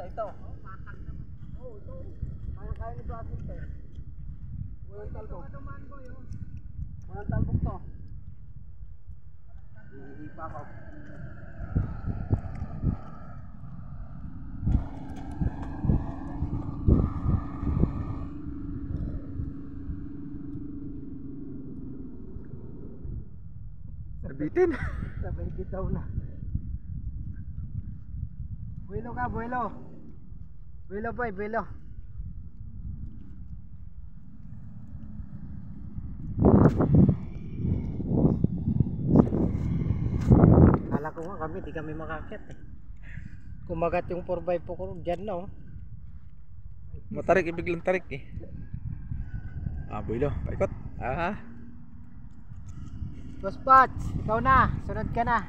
ito. Patag naman. Oo, ito. Kaya ni Brasil to. Walang talbog. Walang talbog to. Iipa ko. Nabitin. Sabay bitaw na. Buelo ka, buelo. Buelo boy, buelo. Kala ko nga kami, di kami makakit eh. Kumagat yung 4x4 ko dyan na oh. Matarik, ibiglang tarik eh. Builo, paikot. Boss Pats, ikaw na, sunod ka na.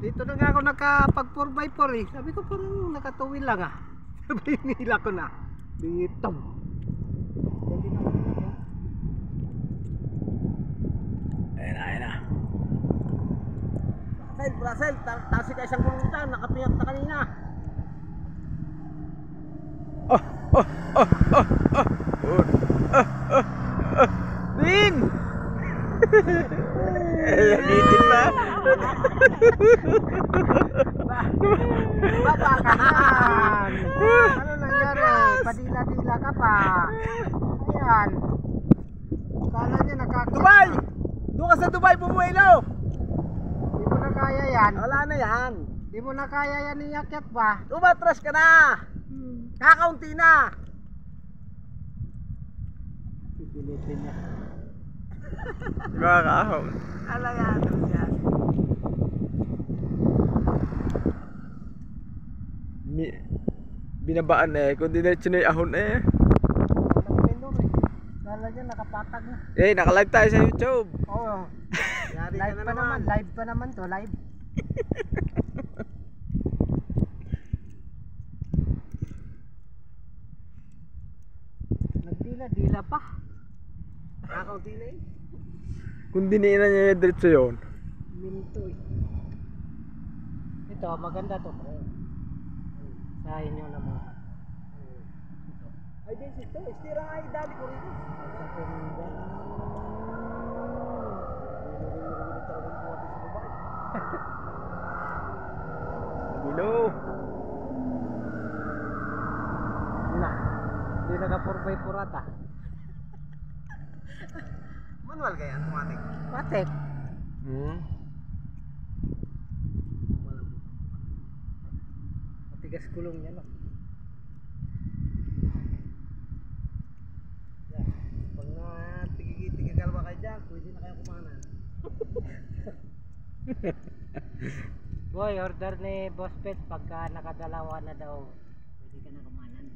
Dito na nga ako nakapag 4x4 eh. Sabi ko parang nakatuwil lang ah. Sabi nila ko na dito. Ayan na. Brasel, tasi ka isang kulungan, nakapingat na kanina. Bin! Nagitin pa. Baba ka yan. Ano nangyari? Padila-dila ka pa. Ayan. Kala niya nakakita. Dubai! Doon ka sa Dubai, Bumuelo! Di mo na kaya yan. Wala na yan. Di mo na kaya yan iyakyat pa. Umatras ka na. Kakaunti na. Pipilitin niya. Di ba kakahon? Alayan yan. Binabaan eh. Kung diretso na yung ahon eh. Nagpinor eh. Kala niya nakapatag na. Naka-live tayo sa YouTube. Oo. Live pa naman. Live pa naman to. Live. Nagdila-dila pa. Kakaunti na eh. Kung diniin na niya yung diretso yun. Minto eh. Ito maganda to. Sa inyo naman. Ay din ito. Istira nga idali ko rito. Sa puminggan. Bilo. Na. Hindi naka 4x4 ata. Manual kaya? Automatic? Patek. Matigas kulong niya no. Yan. Pag tigigit-tigigalwa kayo dyan, pwede na kayo kumanan. Boy, order ni Boss Pets pagka nakadalawa na daw, pwede ka na kumanan.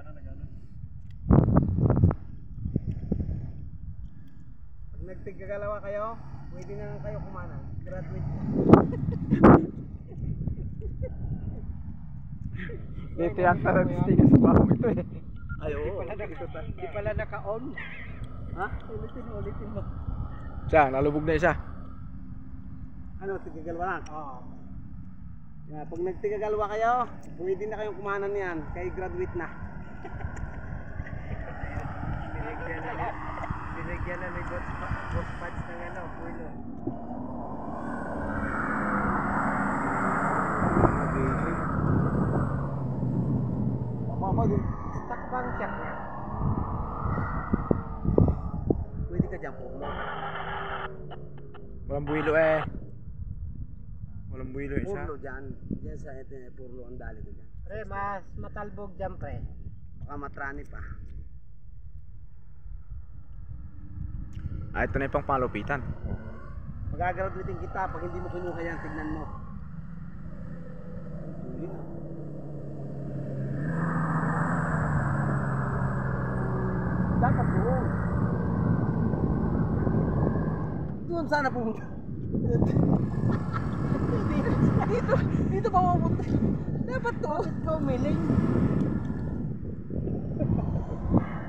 Nagano? Pag nagtigagalawa kayo, pwede na kayo kumanan. Graduate na. Dito yung karakteristika sa baho ito eh. Ay, oo. Di pala naka-on. Ha? Ulitin mo. Siya, nalubog na isa. Ano, tigagalawa lang? Oo. Yeah, pag nagtigagalawa kayo, pwede na kayong kumanan yan. Kay graduate na. Binigyan na ni Boss Pats ng ano, pulo. Stuck bang check niya? Pwede ka dyan. dyan, puno. Walang buwilo eh. Walang buwilo isa. Purlo dyan. Dyan sa ito, purlo ang dali ko dyan. Pre, mas matalbog dyan, pre. Baka matrani pa. Ah, ito na yung pang palupitan. Magagraduating kita pag hindi mo kinuha yan, tignan mo. Ang tuloy na. Dapat doon. Doon sana pumunta. Dito pa mapunta. Dapat doon. Bakit ka umiling?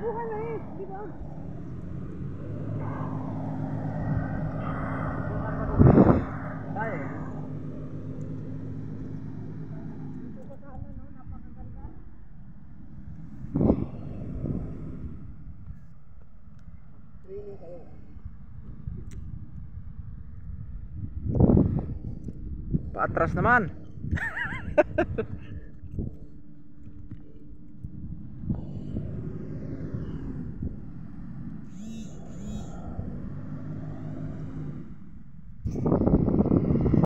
Buka na eh, di ba? Kaya eh. Dito ko sa ano, no? Napakaganda. Training kayo. Paatras naman.